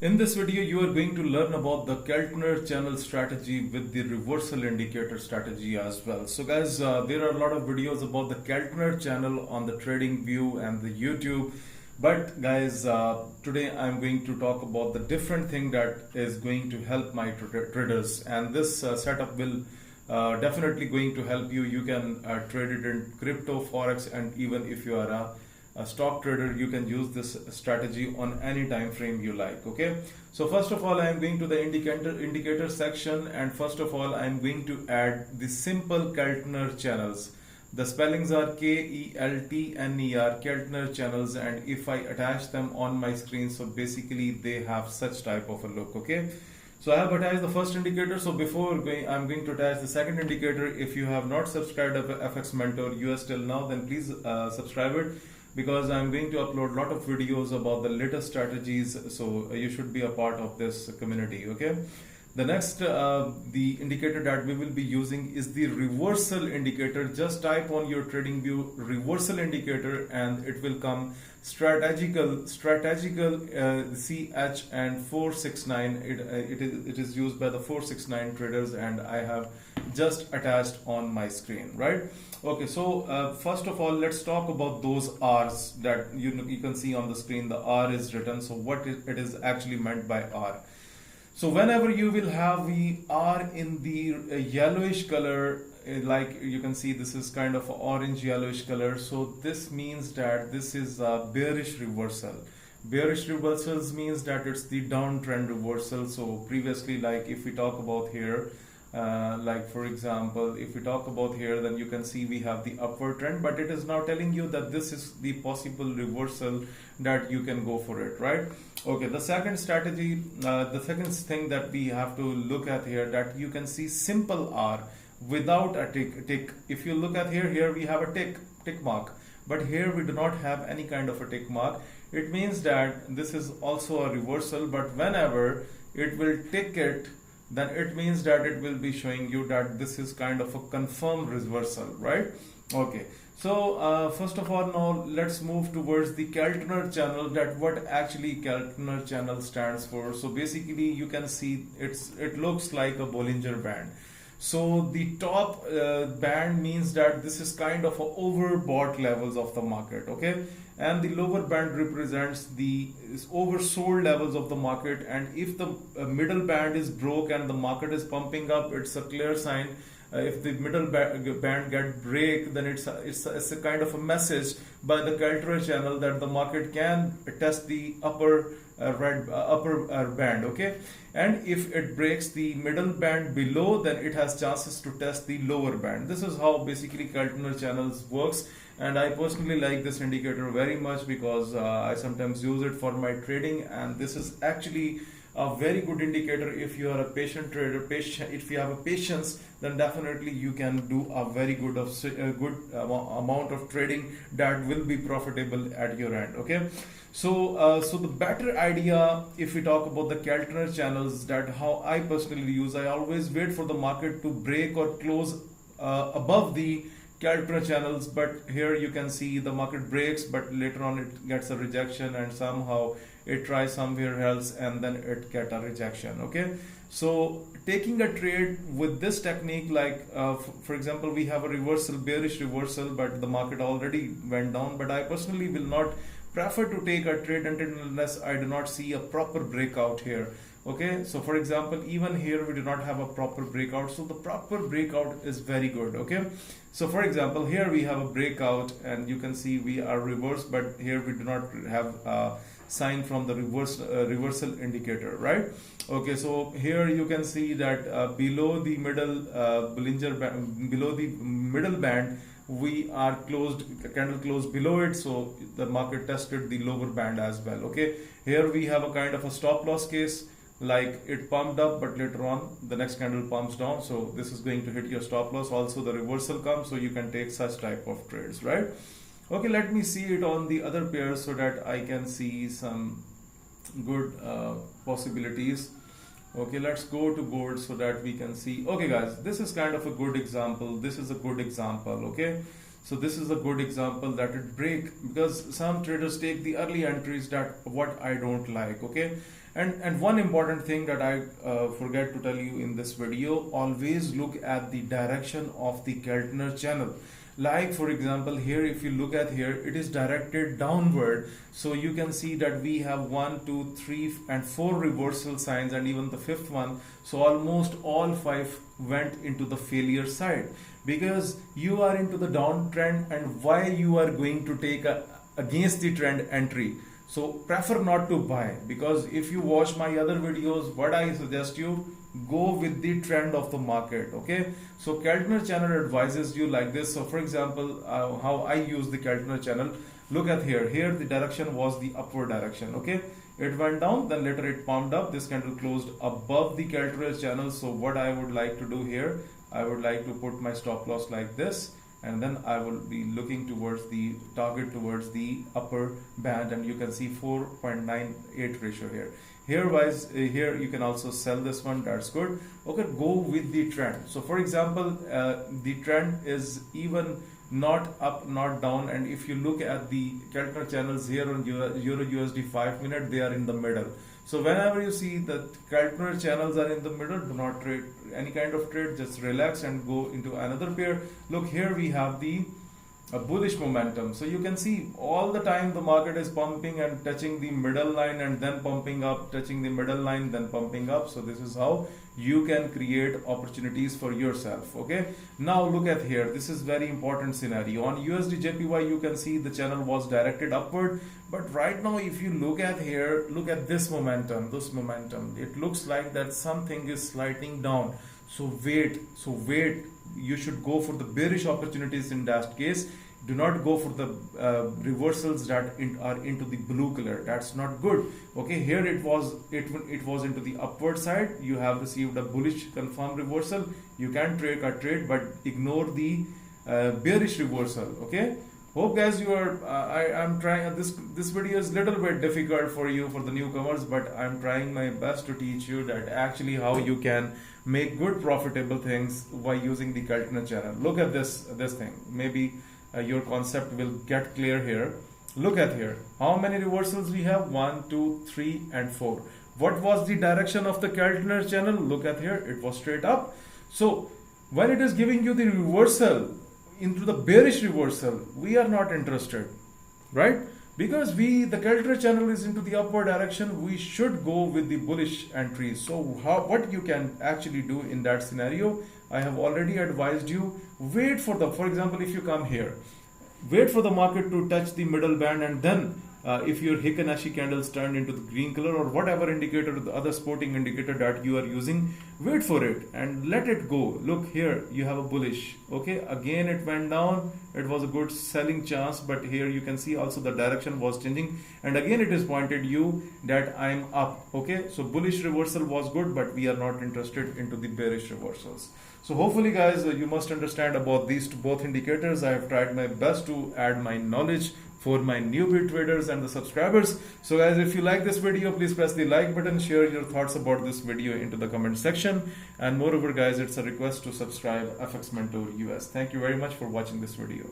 In this video, you are going to learn about the Keltner channel strategy with the reversal indicator strategy as well. So guys, there are a lot of videos about the Keltner channel on the TradingView and the YouTube. But guys, today I'm going to talk about the different thing that is going to help my traders. And this setup will definitely going to help you. You can trade it in crypto, forex, and even if you are a stock trader, you can use this strategy on any time frame you like. Okay, so first of all, I am going to the indicator section, and first of all I am going to add the simple Keltner channels. The spellings are Keltner, Keltner channels, and if I attach them on my screen, so basically they have such type of a look. Okay, so I have attached the first indicator. So before going, I'm going to attach the second indicator. If you have not subscribed to FX Mentor US till now, then please subscribe it, because I'm going to upload a lot of videos about the latest strategies, so you should be a part of this community. Okay, the next the indicator that we will be using is the reversal indicator. Just type on your TradingView reversal indicator and it will come strategical CH and 469. It is used by the 469 traders, and I have just attached on my screen, right? Okay, so first of all, let's talk about those R's that you can see on the screen. The R is written. So what it is actually meant by R. So whenever you will have the R in the yellowish color, like you can see, this is kind of orange yellowish color. So this means that this is a bearish reversal. Bearish reversals means that it's the downtrend reversal. So previously, like if we talk about here, like for example, if we talk about here, then you can see we have the upward trend, but it is now telling you that this is the possible reversal that you can go for it, right? Okay, the second strategy, the second thing that we have to look at here, that you can see simple R without a tick. If you look at here we have a tick mark, but here we do not have any kind of a tick mark. It means that this is also a reversal, but whenever it will tick it, then it means that it will be showing you that this is kind of a confirmed reversal, right? Okay, so first of all, now let's move towards the Keltner channel, that what actually Keltner channel stands for. So basically you can see it looks like a Bollinger Band. So the top band means that this is kind of a overbought levels of the market, okay, and the lower band represents the oversold levels of the market. And if the middle band is broke and the market is pumping up, it's a clear sign. If the middle band get break, then it's a kind of a message by the Keltner channel that the market can test the upper band. Okay, and if it breaks the middle band below, then it has chances to test the lower band. This is how basically Keltner channels works, and I personally like this indicator very much because I sometimes use it for my trading, and this is actually a very good indicator. If you are a patient trader, if you have a patience, then definitely you can do a very good amount of trading that will be profitable at your end. Okay, so so the better idea, if we talk about the Keltner channels, that how I personally use, I always wait for the market to break or close above the Keltner channels. But here you can see the market breaks, but later on it gets a rejection, and somehow it tries somewhere else and then it get a rejection. Okay, so taking a trade with this technique, like for example, we have a reversal, bearish reversal, but the market already went down, but I personally will not prefer to take a trade unless I do not see a proper breakout here. Okay, so for example, even here we do not have a proper breakout, so the proper breakout is very good. Okay, so for example, here we have a breakout and you can see we are reversed, but here we do not have a sign from the reversal indicator, right? Okay, so here you can see that below the middle Bollinger Band, below the middle band, we are candle closed below it, so the market tested the lower band as well. Okay, here we have a kind of a stop loss case, like it pumped up, but later on the next candle pumps down, so this is going to hit your stop loss. Also the reversal comes, so you can take such type of trades, right? Okay, let me see it on the other pairs so that I can see some good possibilities. Okay, let's go to gold so that we can see. Okay guys, this is kind of a good example. This is a good example. Okay, So this is a good example that it break, because some traders take the early entries, that what I don't like. Okay, and one important thing that I forget to tell you in this video, always look at the direction of the Keltner channel. Like for example, here if you look at here, it is directed downward, so you can see that we have 1 2 3 and 4 reversal signs, and even the fifth one. So almost all 5 went into the failure side, because you are into the downtrend, and why you are going to take a against the trend entry. So prefer not to buy, because if you watch my other videos, what I suggest you, go with the trend of the market. Okay, so Keltner channel advises you like this. So for example, how I use the Keltner channel, look at here the direction was the upward direction. Okay, it went down, then later it pumped up, this candle closed above the Keltner channel. So what I would like to do here, I would like to put my stop loss like this, and then I will be looking towards the target, towards the upper band, and you can see 4.98 ratio here. Here you can also sell this one, that's good. Okay, go with the trend. So for example, the trend is even not up not down, and if you look at the Keltner channels here on Euro USD 5 minute, they are in the middle. So whenever you see that Keltner channels are in the middle, do not trade any kind of trade, just relax and go into another pair. Look, here we have the bullish momentum. So you can see all the time the market is pumping and touching the middle line, and then pumping up, touching the middle line, then pumping up. So this is how you can create opportunities for yourself. Okay, now look at here, this is very important scenario. On USD JPY, you can see the channel was directed upward, but right now if you look at here, look at this momentum, it looks like that something is sliding down. So wait, you should go for the bearish opportunities in that case. Do not go for the reversals that are into the blue color. That's not good. Okay, here it was into the upward side. You have received a bullish confirmed reversal. You can trade a trade, but ignore the bearish reversal. Okay, hope guys you are I'm trying this video is little bit difficult for you, for the newcomers, but I'm trying my best to teach you that actually how you can make good profitable things by using the Keltner channel. Look at this thing, maybe your concept will get clear here. Look at here, how many reversals we have? 1 2 3 and 4. What was the direction of the Keltner channel? Look at here, it was straight up. So when it is giving you the reversal into the bearish reversal, we are not interested, right? Because the Keltner channel is into the upward direction, we should go with the bullish entries. So what you can actually do in that scenario, I have already advised you. Wait for example, if you come here, wait for the market to touch the middle band, and then if your Hikanashi candles turn into the green color, or whatever indicator, the other sporting indicator that you are using, wait for it and let it go. Look here, you have a bullish. Okay, again it went down, it was a good selling chance, but here you can see also the direction was changing, and again it is pointed you that I'm up. Okay, so bullish reversal was good, but we are not interested into the bearish reversals. So hopefully guys, you must understand about these both indicators. I have tried my best to add my knowledge for my newbie traders and the subscribers. So guys, if you like this video, please press the like button, share your thoughts about this video into the comment section, and moreover guys, it's a request to subscribe FX Mentor US. Thank you very much for watching this video.